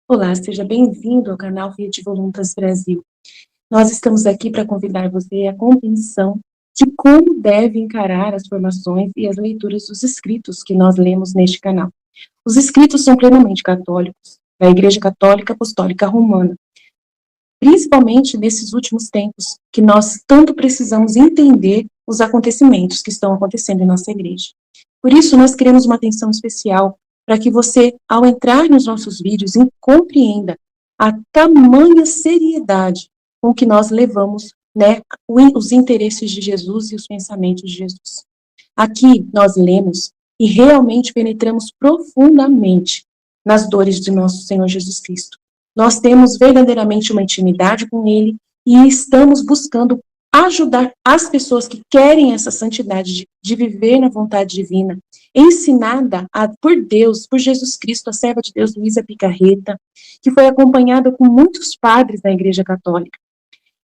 Olá, seja bem-vindo ao canal Rede Voluntas Brasil. Nós estamos aqui para convidar você à compreensão de como deve encarar as formações e as leituras dos escritos que nós lemos neste canal. Os escritos são plenamente católicos, da Igreja Católica Apostólica Romana, principalmente nesses últimos tempos, que nós tanto precisamos entender os acontecimentos que estão acontecendo em nossa igreja. Por isso, nós queremos uma atenção especial para que você, ao entrar nos nossos vídeos, compreenda a tamanha seriedade com que nós levamos, né, os interesses de Jesus e os pensamentos de Jesus. Aqui nós lemos e realmente penetramos profundamente nas dores de nosso Senhor Jesus Cristo. Nós temos verdadeiramente uma intimidade com Ele e estamos buscando ajudar as pessoas que querem essa santidade de viver na vontade divina, ensinada por Deus, por Jesus Cristo, a serva de Deus, Luísa Picarreta, que foi acompanhada com muitos padres da Igreja Católica.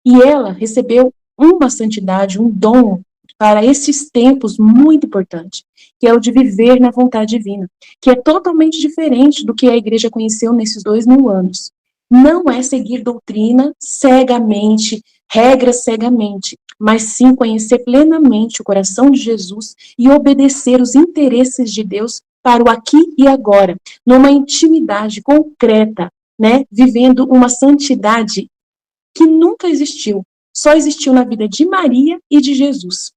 E ela recebeu uma santidade, um dom para esses tempos muito importante, que é o de viver na vontade divina, que é totalmente diferente do que a igreja conheceu nesses 2000 anos. Não é seguir doutrina cegamente, regras cegamente, mas sim conhecer plenamente o coração de Jesus e obedecer os interesses de Deus para o aqui e agora, numa intimidade concreta, né, vivendo uma santidade que nunca existiu, só existiu na vida de Maria e de Jesus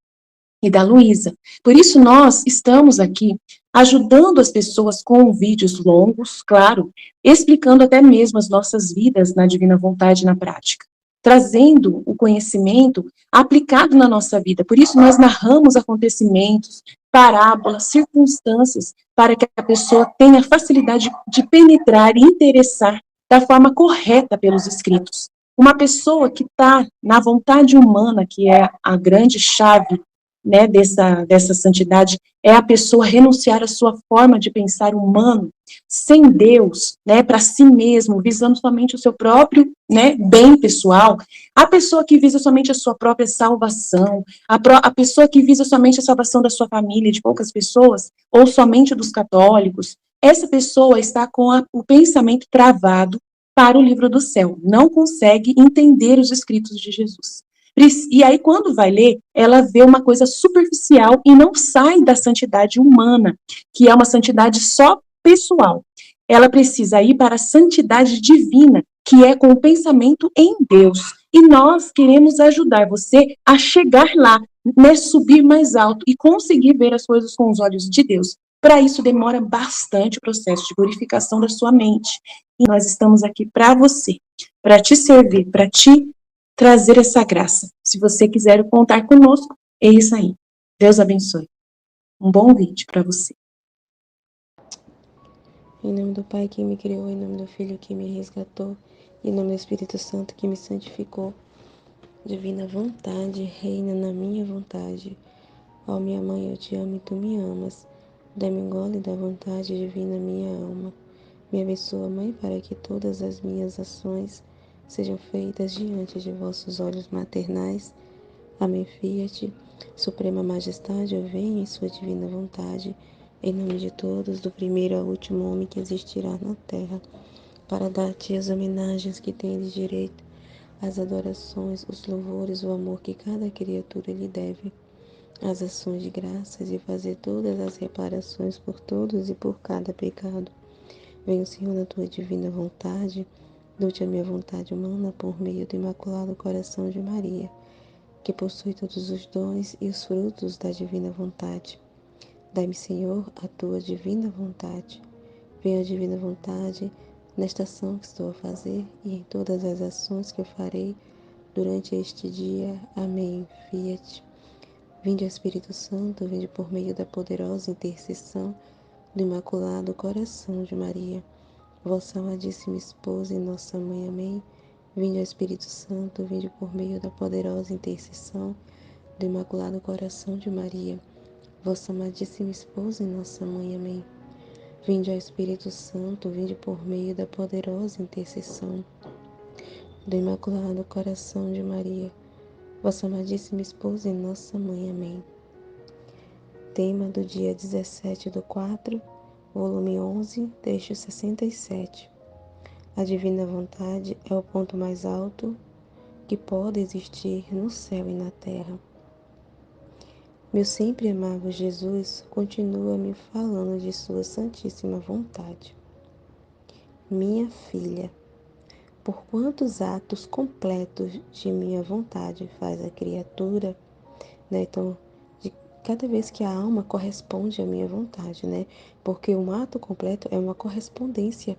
e da Luísa. Por isso nós estamos aqui ajudando as pessoas com vídeos longos, claro, explicando até mesmo as nossas vidas na divina vontade na prática, trazendo o conhecimento aplicado na nossa vida. Por isso nós narramos acontecimentos, parábolas, circunstâncias, para que a pessoa tenha facilidade de penetrar e interessar da forma correta pelos escritos. Uma pessoa que está na vontade humana, que é a grande chave, né, dessa santidade, é a pessoa renunciar à sua forma de pensar humano, sem Deus, né, para si mesmo, visando somente o seu próprio, né, bem pessoal. A pessoa que visa somente a sua própria salvação, a pessoa que visa somente a salvação da sua família, de poucas pessoas, ou somente dos católicos, essa pessoa está com o pensamento travado para o livro do céu, não consegue entender os escritos de Jesus. E aí, quando vai ler, ela vê uma coisa superficial e não sai da santidade humana, que é uma santidade só pessoal. Ela precisa ir para a santidade divina, que é com o pensamento em Deus. E nós queremos ajudar você a chegar lá, né, subir mais alto e conseguir ver as coisas com os olhos de Deus. Para isso, demora bastante o processo de purificação da sua mente. E nós estamos aqui para você, para te servir, para te trazer essa graça. Se você quiser contar conosco, é isso aí. Deus abençoe. Um bom vídeo para você. Em nome do Pai que me criou, em nome do Filho que me resgatou, em nome do Espírito Santo que me santificou. Divina vontade, reina na minha vontade. Ó minha mãe, eu te amo e tu me amas. Dá-me um gole da vontade divina minha alma. Me abençoa, Mãe, para que todas as minhas ações sejam feitas diante de vossos olhos maternais. Amém, Fiat. Suprema Majestade, eu venho em sua divina vontade, em nome de todos, do primeiro ao último homem que existirá na terra, para dar-te as homenagens que tendes direito, as adorações, os louvores, o amor que cada criatura lhe deve, as ações de graças e fazer todas as reparações por todos e por cada pecado. Venho, Senhor, na tua divina vontade, dou-te a minha vontade humana por meio do Imaculado Coração de Maria, que possui todos os dons e os frutos da divina vontade. Dai-me, Senhor, a tua divina vontade. Venha a divina vontade nesta ação que estou a fazer e em todas as ações que eu farei durante este dia. Amém. Fiat. Vinde, Espírito Santo, vinde por meio da poderosa intercessão do Imaculado Coração de Maria, vossa amadíssima esposa e nossa mãe. Amém. Vinde, Espírito Santo, vinde por meio da poderosa intercessão do Imaculado Coração de Maria, vossa amadíssima esposa e nossa mãe. Amém. Vinde, ao Espírito Santo, vinde por meio da poderosa intercessão do Imaculado Coração de Maria, vossa amadíssima esposa e nossa mãe. Amém. Tema do dia 17/4, volume 11, trecho 67. A divina vontade é o ponto mais alto que pode existir no céu e na terra. Meu sempre amado Jesus continua me falando de sua santíssima vontade. Minha filha, por quantos atos completos de minha vontade faz a criatura, né? Então, de cada vez que a alma corresponde à minha vontade, né? Porque um ato completo é uma correspondência,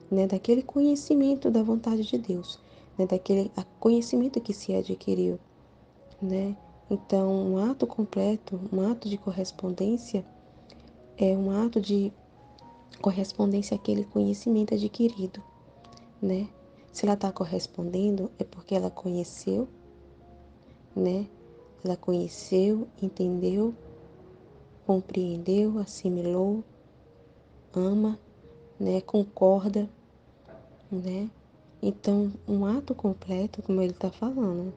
né? Daquele conhecimento da vontade de Deus, né? Daquele conhecimento que se adquiriu, né? Então, um ato completo, um ato de correspondência, é um ato de correspondência àquele conhecimento adquirido, né? Se ela está correspondendo, é porque ela conheceu, né? Ela conheceu, entendeu, compreendeu, assimilou, ama, né? Concorda, né? Então, um ato completo, como ele está falando,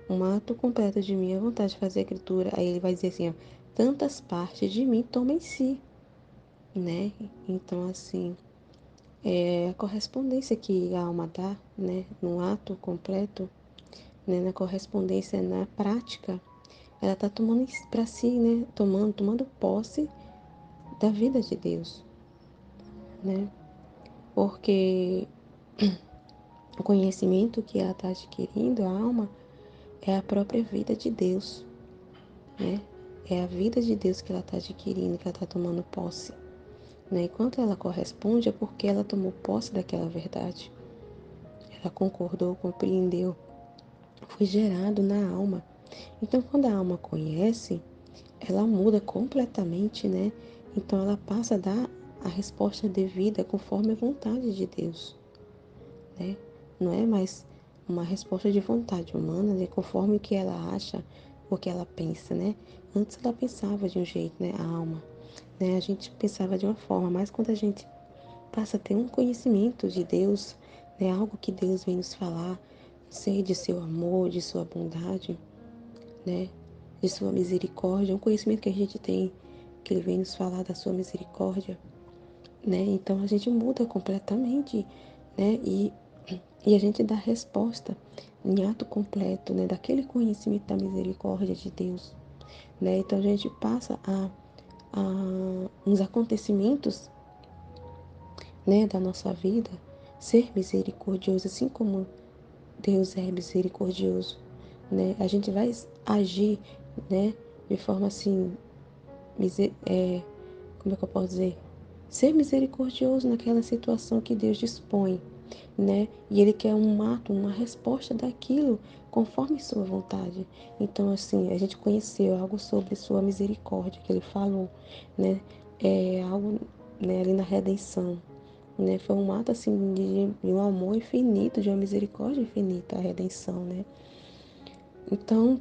um ato completo de minha vontade de fazer a escritura, aí ele vai dizer assim, ó, tantas partes de mim tomam em si, né? Então, assim, é a correspondência que a alma dá, né? No ato completo, né? Na correspondência, na prática, ela está tomando para si, né? Tomando posse da vida de Deus, né? Porque o conhecimento que ela está adquirindo, a alma, é a própria vida de Deus, né? É a vida de Deus que ela está adquirindo, que ela está tomando posse, né? Enquanto ela corresponde, é porque ela tomou posse daquela verdade. Ela concordou, compreendeu, foi gerado na alma. Então, quando a alma conhece, ela muda completamente, né? Então, ela passa a dar a resposta devida conforme a vontade de Deus, né? Não é mais uma resposta de vontade humana, né? Conforme o que ela acha, o que ela pensa, né? Antes ela pensava de um jeito, né? A alma, né? A gente pensava de uma forma, mas quando a gente passa a ter um conhecimento de Deus, né? Algo que Deus vem nos falar, sei de seu amor, de sua bondade, né? De sua misericórdia, um conhecimento que a gente tem, que ele vem nos falar da sua misericórdia, né? Então a gente muda completamente, né? E a gente dá resposta em ato completo, né? Daquele conhecimento da misericórdia de Deus, né? Então a gente passa a uns acontecimentos, né? Da nossa vida ser misericordioso, assim como Deus é misericordioso, né? A gente vai agir, né? De forma assim, como é que eu posso dizer? Ser misericordioso naquela situação que Deus dispõe, né? E Ele quer um ato, uma resposta daquilo conforme sua vontade. Então, assim, a gente conheceu algo sobre sua misericórdia que Ele falou, né? É algo, né, ali na redenção, né? Foi um ato, assim, de um amor infinito, de uma misericórdia infinita, a redenção, né? Então,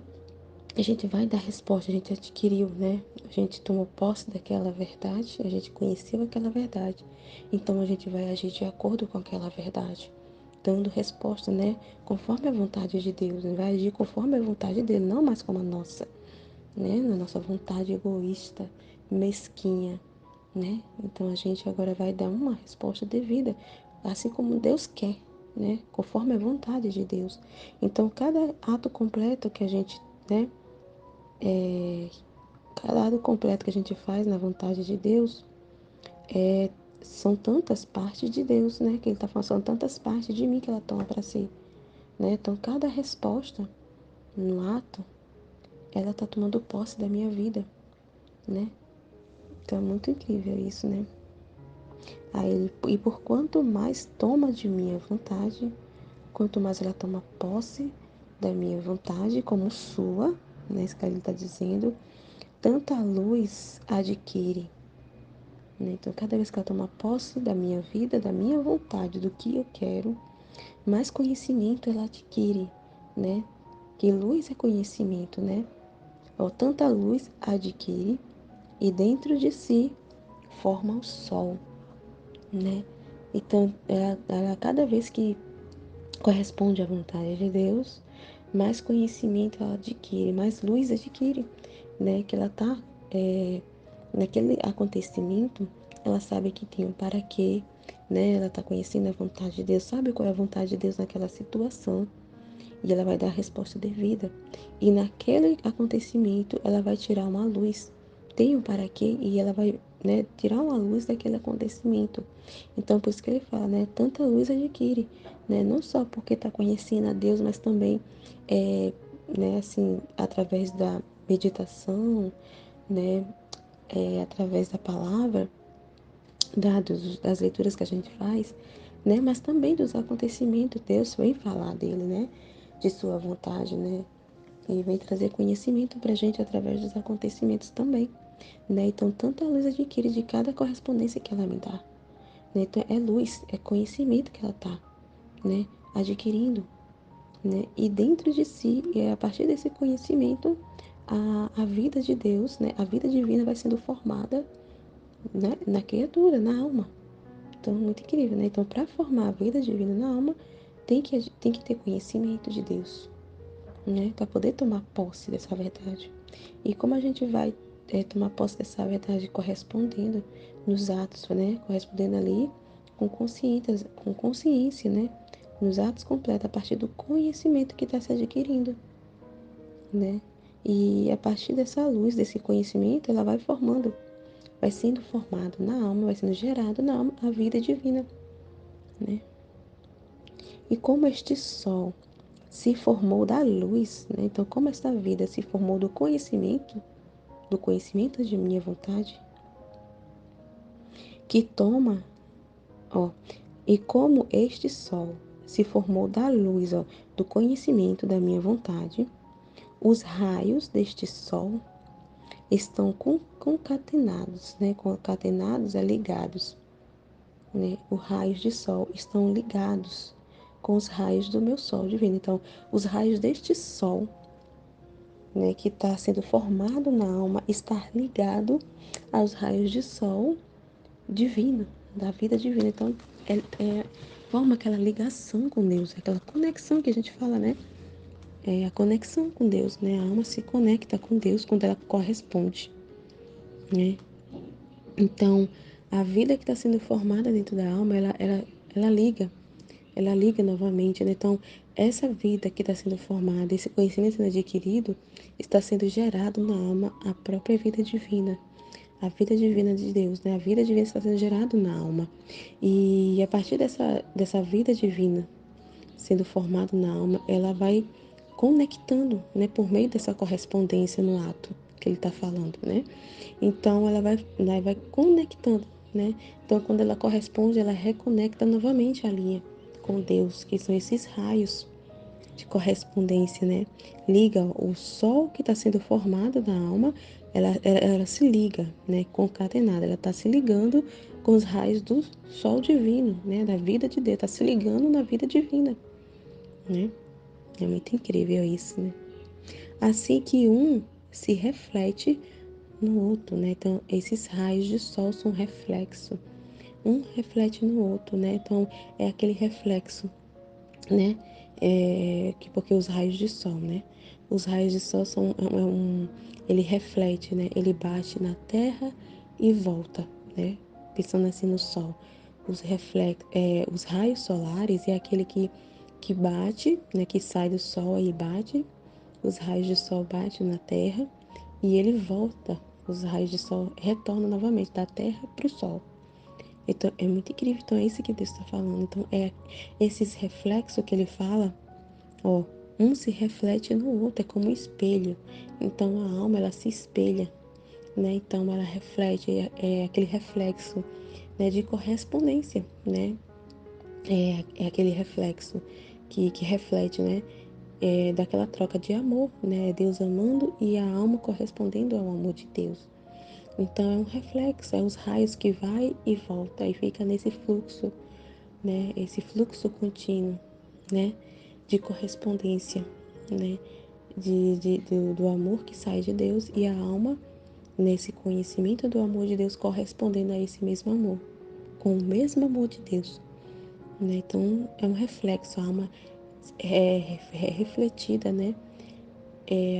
a gente vai dar resposta, a gente adquiriu, né? A gente tomou posse daquela verdade, a gente conheceu aquela verdade. Então a gente vai agir de acordo com aquela verdade, dando resposta, né? Conforme a vontade de Deus, né? Vai agir conforme a vontade dele, não mais como a nossa, né? Na nossa vontade egoísta, mesquinha, né? Então a gente agora vai dar uma resposta devida, assim como Deus quer, né? Conforme a vontade de Deus. Então cada ato completo que a gente, né? Cada ato completo que a gente faz na vontade de Deus são tantas partes de Deus, né? Que Ele está falando, são tantas partes de mim que ela toma para si, né? Então, cada resposta no ato, ela está tomando posse da minha vida, né? Então, é muito incrível isso, né? Aí, e por quanto mais toma de minha vontade, quanto mais ela toma posse da minha vontade como sua, né? Isso que ele está dizendo, tanta luz adquire. Né? Então, cada vez que ela toma posse da minha vida, da minha vontade, do que eu quero, mais conhecimento ela adquire, né? Que luz é conhecimento, né? Ó, tanta luz adquire e dentro de si forma o sol, né? Então, cada vez que corresponde à vontade de Deus, mais conhecimento ela adquire, mais luz adquire, né? Que ela tá naquele acontecimento, ela sabe que tem um para quê, né? Ela está conhecendo a vontade de Deus, sabe qual é a vontade de Deus naquela situação. E ela vai dar a resposta devida. E naquele acontecimento, ela vai tirar uma luz. Tem um para quê? E ela vai, né, tirar uma luz daquele acontecimento. Então, por isso que ele fala, né? Tanta luz adquire, né? Não só porque está conhecendo a Deus, mas também, né, assim, através da meditação, né? Através da palavra, das leituras que a gente faz, né? Mas também dos acontecimentos. Deus vem falar dele, né? De sua vontade, né? E vem trazer conhecimento para a gente através dos acontecimentos também, né? Então, tanta luz adquire de cada correspondência que ela me dá, né? Então, é luz, é conhecimento que ela tá, né? Adquirindo, né? E dentro de si, é a partir desse conhecimento, a vida de Deus, né? A vida divina vai sendo formada, né? Na criatura, na alma. Então, muito incrível, né? Então, para formar a vida divina na alma, tem que ter conhecimento de Deus, né? Para poder tomar posse dessa verdade. E como a gente vai tomar posse dessa verdade correspondendo nos atos, né? Correspondendo ali com consciência, né? Nos atos completos, a partir do conhecimento que está se adquirindo, né? E a partir dessa luz, desse conhecimento, ela vai sendo formado na alma, vai sendo gerado na alma a vida divina, né? E como este sol se formou da luz, né? Então, como esta vida se formou do conhecimento de minha vontade, que toma, ó, e como este sol se formou da luz, ó, do conhecimento da minha vontade, os raios deste sol estão concatenados, né? Concatenados é ligados, né? Os raios de sol estão ligados com os raios do meu sol divino. Então, os raios deste sol, né, que está sendo formado na alma, está ligado aos raios de sol divino, da vida divina. Então, forma aquela ligação com Deus, aquela conexão que a gente fala, né? É a conexão com Deus, né? A alma se conecta com Deus quando ela corresponde, né? Então, a vida que está sendo formada dentro da alma, ela liga novamente, né? Então, essa vida que está sendo formada, esse conhecimento sendo adquirido, está sendo gerado na alma a própria vida divina. A vida divina de Deus, né? A vida divina está sendo gerada na alma. E a partir dessa vida divina sendo formada na alma, ela vai conectando, né? Por meio dessa correspondência no ato que ele está falando, né? Então, ela vai conectando, né? Então, quando ela corresponde, ela reconecta novamente a linha com Deus, que são esses raios de correspondência, né? Liga o sol que está sendo formado na alma, ela se liga, né? Concatenada, ela está se ligando com os raios do sol divino, né? Da vida de Deus, está se ligando na vida divina, né? É muito incrível isso, né? Assim que um se reflete no outro, né? Então, esses raios de sol são reflexo. Um reflete no outro, né? Então, é aquele reflexo, né? Porque os raios de sol, né? Os raios de sol ele reflete, né? Ele bate na terra e volta, né? Pensando assim no sol. Os raios solares é aquele que bate, né? Que sai do sol e bate. Os raios de sol batem na terra e ele volta. Os raios de sol retornam novamente da terra para o sol. Então, é muito incrível. Então, é isso que Deus está falando. Então, é esses reflexos que ele fala, ó, um se reflete no outro, é como um espelho. Então, a alma, ela se espelha, né? Então, ela reflete, é aquele reflexo, né, de correspondência, né? É aquele reflexo que reflete, né? Daquela troca de amor, né? Deus amando e a alma correspondendo ao amor de Deus. Então é um reflexo, é os raios que vai e volta e fica nesse fluxo, né? Esse fluxo contínuo, né? De correspondência, né? Do amor que sai de Deus e a alma nesse conhecimento do amor de Deus correspondendo a esse mesmo amor, com o mesmo amor de Deus, né? Então é um reflexo, a alma é refletida, né?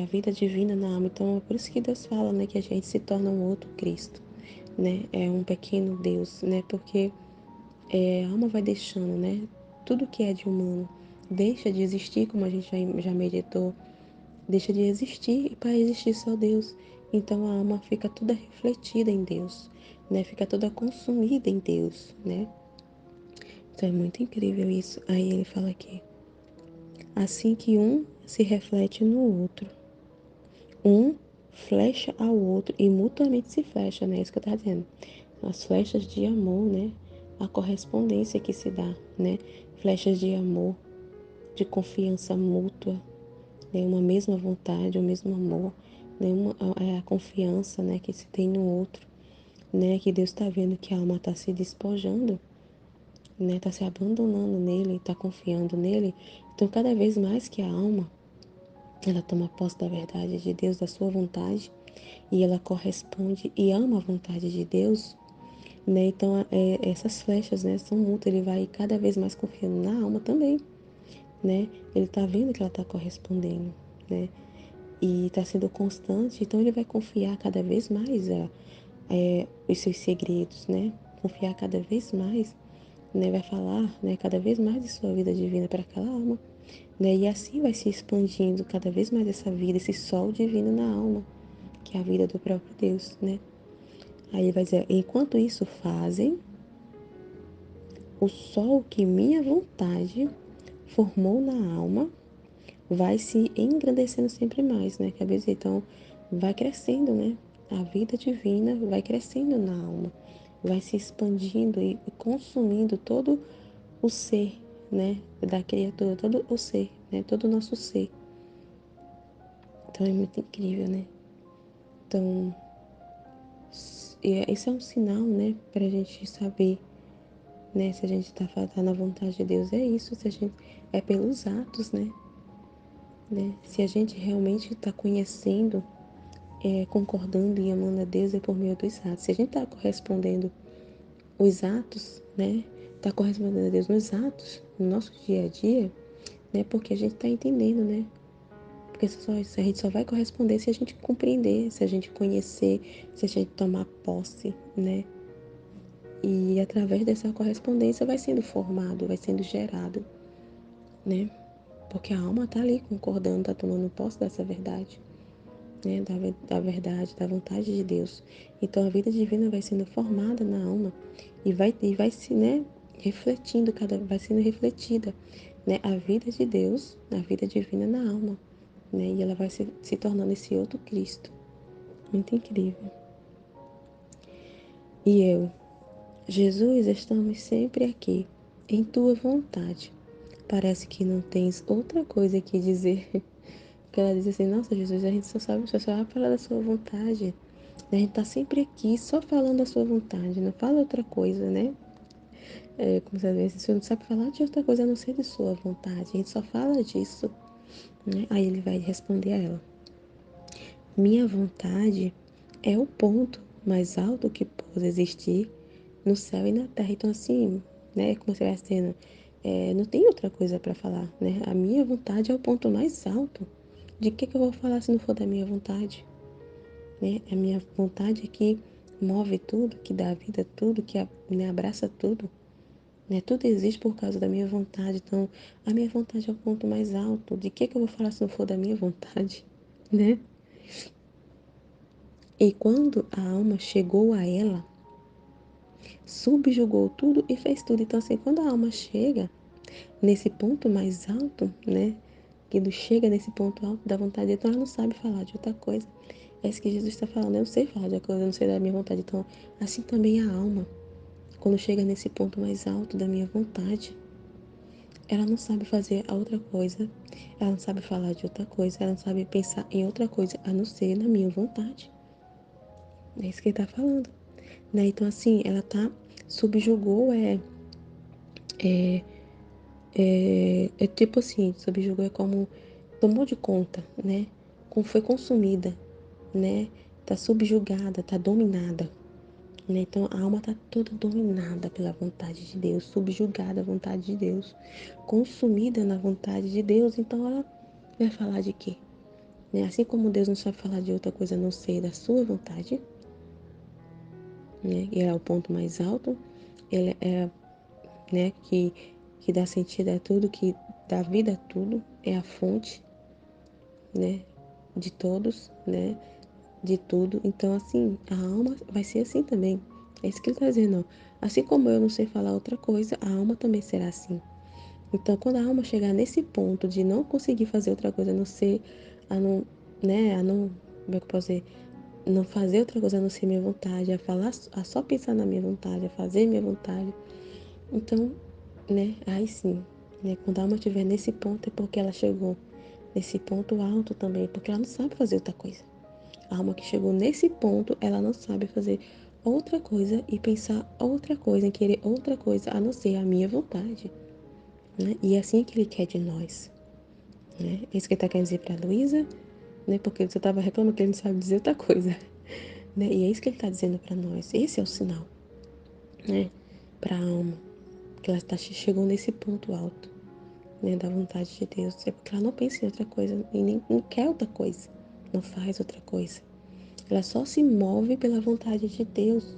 A vida divina na alma. Então é por isso que Deus fala, né, que a gente se torna um outro Cristo, né? É um pequeno Deus, né? Porque a alma vai deixando, né? Tudo que é de humano deixa de existir, como a gente já meditou, deixa de existir e para existir só Deus. Então a alma fica toda refletida em Deus, né? Fica toda consumida em Deus, né? Então é muito incrível isso. Aí ele fala aqui: assim que um se reflete no outro, um flecha ao outro e mutuamente se flecha, né? Isso que eu tava dizendo. As flechas de amor, né? A correspondência que se dá, né? Flechas de amor, de confiança mútua, né? Uma mesma vontade, o mesmo amor, né? É a confiança, né? Que se tem no outro, né? Que Deus está vendo que a alma está se despojando, né? Está se abandonando nele, está confiando nele. Então, cada vez mais que a alma ela toma posse da verdade de Deus, da sua vontade, e ela corresponde e ama a vontade de Deus, né? Então, essas flechas, né, são mútuas. Ele vai cada vez mais confiando na alma também, né? Ele tá vendo que ela tá correspondendo, né? E tá sendo constante, então ele vai confiar cada vez mais os seus segredos, né? Confiar cada vez mais, né? Vai falar, né, cada vez mais de sua vida divina para aquela alma, né? E assim vai se expandindo cada vez mais essa vida, esse sol divino na alma, que é a vida do próprio Deus, né? Aí ele vai dizer: enquanto isso fazem, o sol que minha vontade formou na alma vai se engrandecendo sempre mais, né? Quer dizer, então vai crescendo, né? A vida divina vai crescendo na alma, vai se expandindo e consumindo todo o ser, né? Da criatura, todo o ser, né? Todo o nosso ser. Então é muito incrível, né? Então, esse é um sinal, né? Pra gente saber, né? Se a gente tá na vontade de Deus, é isso. Se a gente, é pelos atos, né? Se a gente realmente está conhecendo, concordando e amando a Deus, é por meio dos atos. Se a gente está correspondendo os atos, né? Está correspondendo a Deus nos atos, no nosso dia a dia, né? Porque a gente está entendendo, né? Porque a gente só vai corresponder se a gente compreender, se a gente conhecer, se a gente tomar posse, né? E através dessa correspondência vai sendo formado, vai sendo gerado, né? Porque a alma está ali concordando, está tomando posse dessa verdade, né? Da verdade, da vontade de Deus. Então a vida divina vai sendo formada na alma e vai se, né, refletindo, vai sendo refletida, né? A vida de Deus, a vida divina na alma, né? E ela vai se tornando esse outro Cristo. Muito incrível. E eu, Jesus, estamos sempre aqui, em tua vontade. Parece que não tens outra coisa que dizer. Porque ela diz assim: nossa, Jesus, a gente só vai falar da sua vontade. A gente tá sempre aqui só falando da sua vontade, não fala outra coisa, né? Como você vê, você não sabe falar de outra coisa a não ser de sua vontade. A gente só fala disso, né? Aí ele vai responder a ela: minha vontade é o ponto mais alto que pode existir no céu e na terra. Então, assim, né, como você vai dizendo, não tem outra coisa para falar, né? A minha vontade é o ponto mais alto. De que eu vou falar se não for da minha vontade, né? A minha vontade é que move tudo, que dá vida a tudo, que né, abraça tudo, né? Tudo existe por causa da minha vontade. Então, a minha vontade é o ponto mais alto. De que eu vou falar se não for da minha vontade, né? E quando a alma chegou a ela, subjugou tudo e fez tudo. Então, assim, quando a alma chega nesse ponto mais alto, né? Que chega nesse ponto alto da vontade, então ela não sabe falar de outra coisa. É isso que Jesus está falando. Eu não sei falar de outra coisa, eu não sei da minha vontade. Então, assim também a alma, quando chega nesse ponto mais alto da minha vontade, ela não sabe fazer a outra coisa, ela não sabe falar de outra coisa, ela não sabe pensar em outra coisa a não ser na minha vontade. É isso que ele está falando, né? Então, assim, ela subjugou, é tipo assim, subjugou é como tomou de conta, né? Como foi consumida, né? Tá subjugada, tá dominada, né? Então a alma tá toda dominada pela vontade de Deus, subjugada à vontade de Deus, consumida na vontade de Deus. Então ela vai falar de quê? Né? Assim como Deus não sabe falar de outra coisa a não ser da sua vontade, né? E é o ponto mais alto, ele é né? Que dá sentido a tudo, que dá vida a tudo, é a fonte, né? De todos, né? De tudo. Então, assim, a alma vai ser assim também. É isso que ele está dizendo, ó. Assim como eu não sei falar outra coisa, a alma também será assim. Então, quando a alma chegar nesse ponto de não conseguir fazer outra coisa, a não ser, a não, né, a não, como é que eu posso dizer? Não fazer outra coisa a não ser minha vontade, a falar, a só pensar na minha vontade, a fazer minha vontade. Então, né, aí sim, né, quando a alma estiver nesse ponto é porque ela chegou nesse ponto alto também, porque ela não sabe fazer outra coisa. A alma que chegou nesse ponto, ela não sabe fazer outra coisa e pensar outra coisa, em querer outra coisa a não ser a minha vontade, né? E é assim que ele quer de nós, né? É isso que ele está querendo dizer para a Luísa, né? Porque você estava reclamando que ele não sabe dizer outra coisa, né? E é isso que ele está dizendo para nós. Esse é o sinal, né? Para a alma, que ela chegou nesse ponto alto, né? Da vontade de Deus. É porque ela não pensa em outra coisa e nem não quer outra coisa, não faz outra coisa. Ela só se move pela vontade de Deus.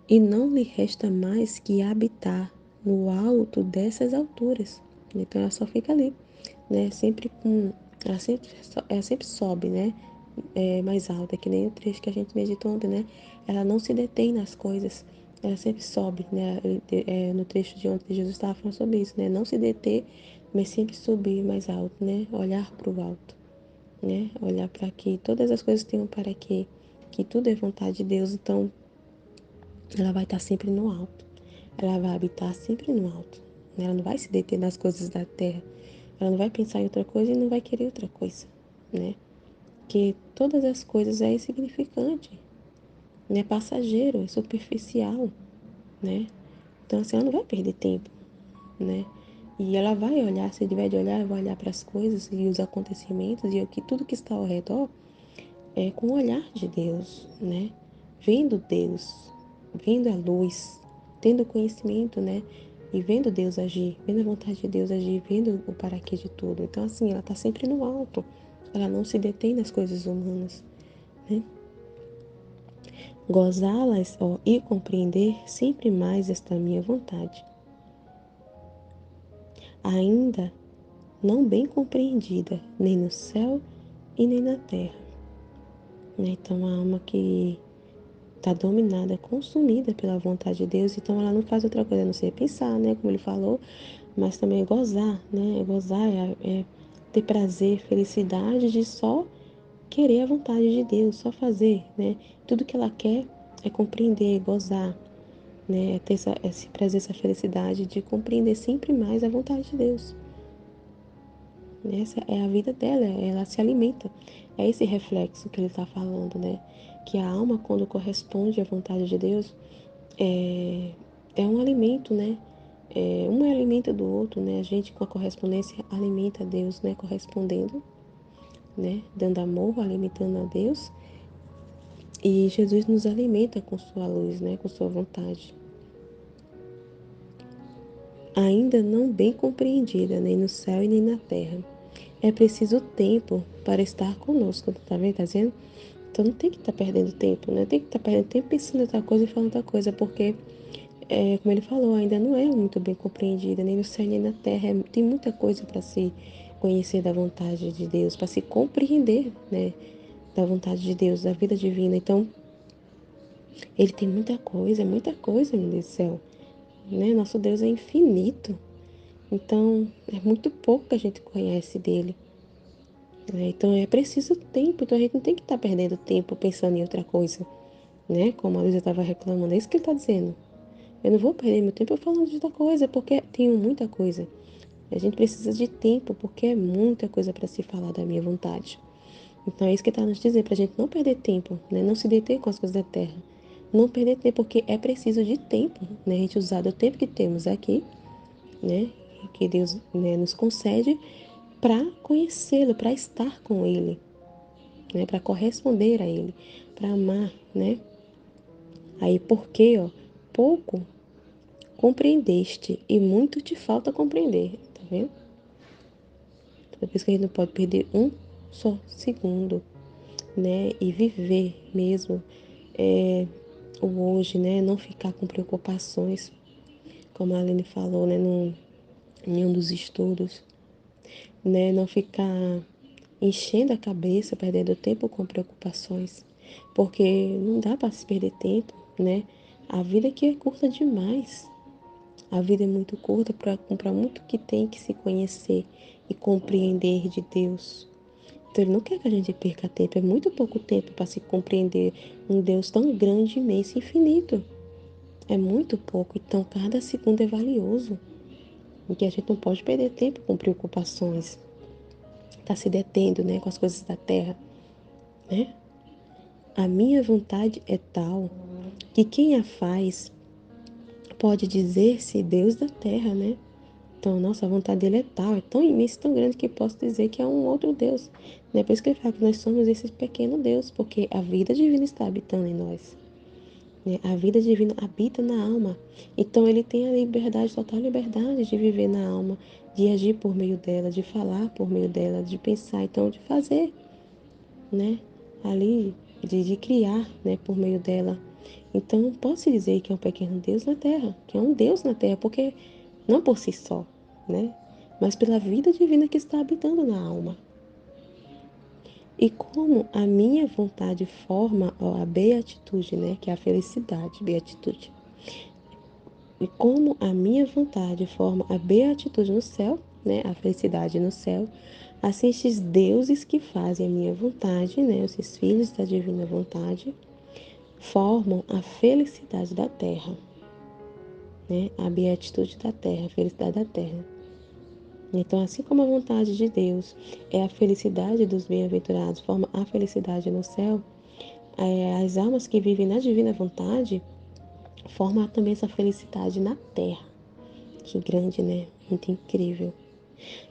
E não lhe resta mais que habitar no alto dessas alturas. Então ela só fica ali, né? Sempre com. Ela sempre sobe, né? Mais alta, que nem o trecho que a gente meditou ontem, né? Ela não se detém nas coisas, ela sempre sobe, né? No trecho de ontem, Jesus estava falando sobre isso, né? Não se deter, mas sempre subir mais alto, né? Olhar para o alto, né? Olhar para que todas as coisas tenham para que tudo é vontade de Deus, então ela vai estar sempre no alto. Ela vai habitar sempre no alto. Ela não vai se deter nas coisas da terra. Ela não vai pensar em outra coisa e não vai querer outra coisa, né? Que todas as coisas é insignificante, né? É passageiro, é superficial, né? Então, assim, ela não vai perder tempo, né? E ela vai olhar, se tiver de olhar, ela vai olhar para as coisas e os acontecimentos e o que tudo que está ao redor com o olhar de Deus, né? Vendo Deus, vendo a luz, tendo conhecimento, né? E vendo Deus agir, vendo a vontade de Deus agir, vendo o para quê de tudo. Então, assim, ela está sempre no alto. Ela não se detém nas coisas humanas, né? Gozá-las, ó, e compreender sempre mais esta minha vontade. Ainda não bem compreendida, nem no céu e nem na terra. Né? Então, a alma que está dominada, consumida pela vontade de Deus, então ela não faz outra coisa a não ser pensar, né, como ele falou, mas também é gozar, né, gozar é ter prazer, felicidade de só querer a vontade de Deus, só fazer, né, tudo que ela quer é compreender, gozar, né, é ter esse prazer, essa felicidade de compreender sempre mais a vontade de Deus. Essa é a vida dela, ela se alimenta. É esse reflexo que ele está falando, né? Que a alma, quando corresponde à vontade de Deus, é um alimento, né? Um é alimento do outro, né? A gente com a correspondência alimenta a Deus, né? Correspondendo, né? Dando amor, alimentando a Deus. E Jesus nos alimenta com sua luz, né? Com sua vontade. Ainda não bem compreendida, nem no céu e nem na terra. É preciso tempo para estar conosco, tá vendo? Tá dizendo? Então não tem que estar perdendo tempo, né? Tem que estar perdendo tempo pensando em outra coisa e falando outra coisa, porque como ele falou, ainda não é muito bem compreendida, nem no céu nem na terra. Tem muita coisa para se conhecer da vontade de Deus, para se compreender, né, da vontade de Deus, da vida divina. Então, ele tem muita coisa, meu Deus do céu. Né? Nosso Deus é infinito. Então, é muito pouco que a gente conhece dele. Né? Então, é preciso tempo. Então, a gente não tem que estar perdendo tempo pensando em outra coisa. Né? Como a Luísa estava reclamando. É isso que ele está dizendo. Eu não vou perder meu tempo falando de outra coisa, porque tenho muita coisa. A gente precisa de tempo, porque é muita coisa para se falar da minha vontade. Então é isso que está nos dizendo, para a gente não perder tempo, né? Não se deter com as coisas da terra. Não perder tempo, porque é preciso de tempo, né? A gente usar o tempo que temos aqui, né? Que Deus, né, nos concede para conhecê-lo, para estar com Ele, né? Para corresponder a Ele, para amar, né? Aí porque, ó, pouco compreendeste e muito te falta compreender, tá vendo? Toda vez que a gente não pode perder um só segundo, né? E viver mesmo, o hoje, né? Não ficar com preocupações, como a Aline falou, né? Em um dos estudos, né? Não ficar enchendo a cabeça, perdendo tempo com preocupações, porque não dá para se perder tempo, né? A vida aqui é curta demais. A vida é muito curta para muito que tem que se conhecer e compreender de Deus. Então, Ele não quer que a gente perca tempo. É muito pouco tempo para se compreender um Deus tão grande, imenso e infinito. É muito pouco. Então, cada segundo é valioso. E que a gente não pode perder tempo com preocupações. Tá se detendo, né, com as coisas da terra, né? A minha vontade é tal que quem a faz pode dizer-se Deus da terra, né? Então, nossa, a vontade dele é tal, é tão imensa, tão grande que posso dizer que é um outro Deus. Né? Por isso que ele fala que nós somos esse pequeno Deus, porque a vida divina está habitando em nós. Né? A vida divina habita na alma. Então, ele tem a liberdade, total liberdade de viver na alma, de agir por meio dela, de falar por meio dela, de pensar, então, de fazer, né? Ali, de criar, né, por meio dela. Então, posso dizer que é um pequeno Deus na terra, que é um Deus na terra, porque não por si só, né? Mas pela vida divina que está habitando na alma. E como a minha vontade forma ó, a beatitude, né? Que é a felicidade, beatitude. E como a minha vontade forma a beatitude no céu, né? A felicidade no céu, assim estes deuses que fazem a minha vontade, né? Esses filhos da divina vontade, formam a felicidade da terra, né? A beatitude da terra, a felicidade da terra. Então, assim como a vontade de Deus é a felicidade dos bem-aventurados, forma a felicidade no céu, as almas que vivem na divina vontade formam também essa felicidade na terra. Que grande, né? Muito incrível.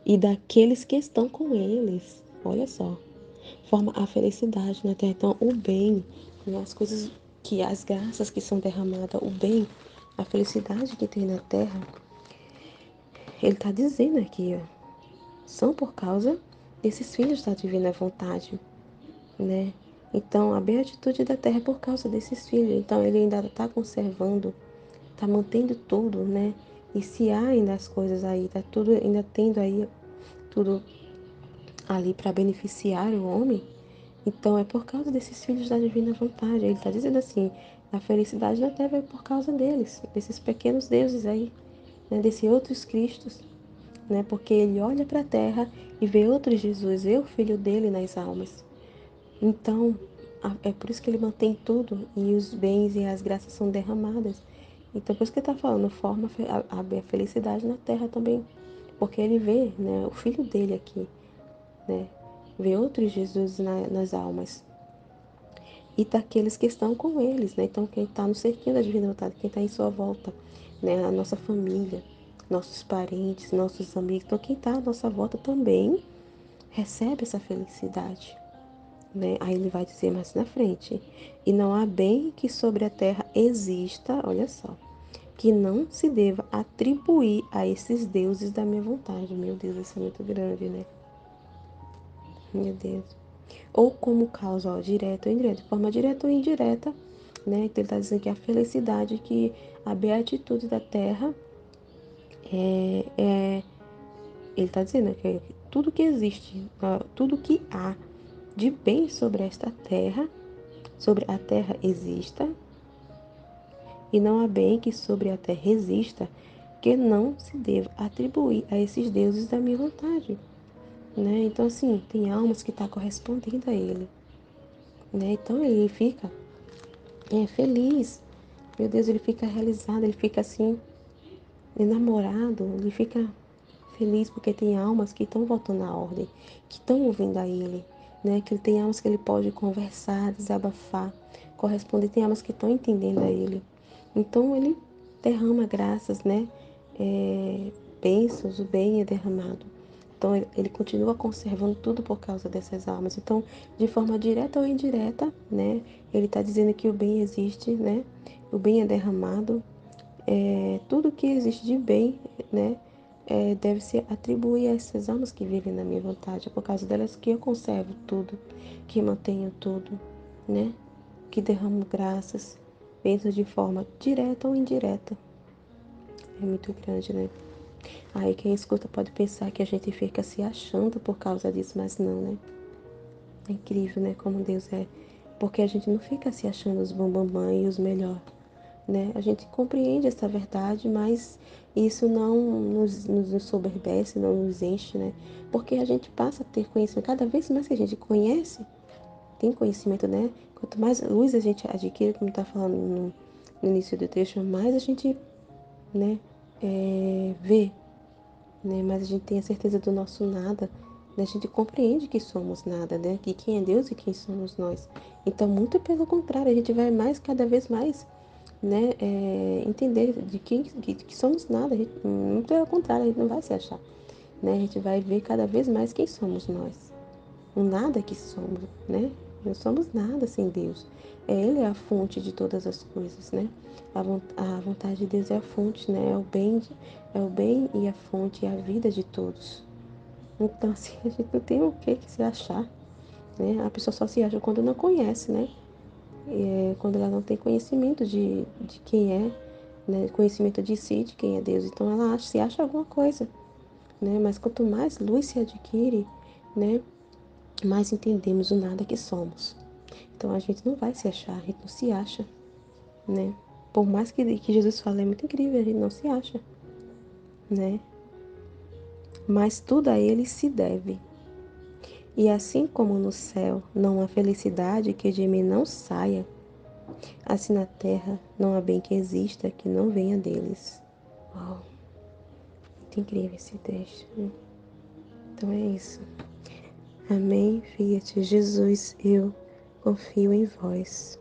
E daqueles que estão com eles, olha só, forma a felicidade na terra. Então, o bem, né, as coisas que, as graças que são derramadas, o bem, a felicidade que tem na terra, ele está dizendo aqui, ó, são por causa desses filhos da divina vontade, né? Então, a beatitude da terra é por causa desses filhos. Então, ele ainda está conservando, está mantendo tudo, né? E se há ainda as coisas aí, tá tudo ainda tendo aí tudo ali para beneficiar o homem, então é por causa desses filhos da divina vontade. Ele está dizendo assim, a felicidade na terra é por causa deles, desses pequenos deuses aí, né? Desses outros Cristos, né? Porque ele olha para a terra e vê outro Jesus, vê o filho dele nas almas. Então, é por isso que ele mantém tudo e os bens e as graças são derramadas. Então, por isso que ele está falando, forma a felicidade na terra também. Porque ele vê, né, o filho dele aqui, né? Vê outros Jesus nas almas. E daqueles que estão com eles, né? Então, quem está no cerquinho da divina vontade, quem está em sua volta, né? A nossa família, nossos parentes, nossos amigos. Então, quem está à nossa volta também recebe essa felicidade. Né? Aí ele vai dizer mais na frente: e não há bem que sobre a terra exista, olha só, que não se deva atribuir a esses deuses da minha vontade. Meu Deus, isso é muito grande, né? Meu Deus. Ou como causa, ó, direta ou indireta, de forma direta ou indireta, né? Então ele está dizendo que a felicidade, que a beatitude da terra é ele está dizendo que tudo que existe, tudo que há de bem sobre esta terra, sobre a terra exista, e não há bem que sobre a terra exista que não se deva atribuir a esses deuses da minha vontade, né? Então, assim, tem almas que estão correspondendo a ele, né? Então, ele fica feliz, meu Deus, ele fica realizado, ele fica, assim, enamorado, ele fica feliz porque tem almas que estão voltando à ordem, que estão ouvindo a ele, né? Que ele tem almas que ele pode conversar, desabafar, corresponder, tem almas que estão entendendo a ele. Então ele derrama graças, né? Bênçãos, o bem é derramado. Então ele continua conservando tudo por causa dessas almas. Então, de forma direta ou indireta, né? Ele está dizendo que o bem existe, né? O bem é derramado. Tudo que existe de bem, né? Deve se atribuir a essas almas que vivem na minha vontade. É por causa delas que eu conservo tudo, que mantenho tudo, né? Que derramo graças, bênçãos de forma direta ou indireta. É muito grande, né? Aí quem escuta pode pensar que a gente fica se achando por causa disso, mas não, né? É incrível, né? Como Deus é. Porque a gente não fica se achando os bambambam e os melhor, né? A gente compreende essa verdade, mas isso não nos ensoberbece, não nos enche, né? Porque a gente passa a ter conhecimento. Cada vez mais que a gente conhece, tem conhecimento, né? Quanto mais luz a gente adquire, como está falando no início do trecho, mais a gente, né, vê, né? Mais a gente tem a certeza do nosso nada, né? A gente compreende que somos nada, né? Que quem é Deus e quem somos nós. Então, muito pelo contrário, a gente vai mais, cada vez mais, né, entender de que somos nada. Muito pelo contrário, a gente não vai se achar, né? A gente vai ver cada vez mais quem somos nós. O nada que somos, né? Não somos nada sem Deus. Ele é a fonte de todas as coisas, né? A vontade de Deus é a fonte, né? É o bem e a fonte e a vida de todos. Então, assim, a gente não tem o que se achar, né? A pessoa só se acha quando não conhece, né? Quando ela não tem conhecimento de quem é, né? Conhecimento de si, de quem é Deus. Então, ela se acha alguma coisa, né? Mas quanto mais luz se adquire, né? Mais entendemos o nada que somos. Então a gente não vai se achar, a gente não se acha, né? Por mais que Jesus fale, é muito incrível, a gente não se acha, né? Mas tudo a Ele se deve. E assim como no céu não há felicidade que de mim não saia, assim na terra não há bem que exista que não venha deles. Uau, muito incrível esse texto, né? Então é isso. Amém, Fiat Jesus, eu confio em vós.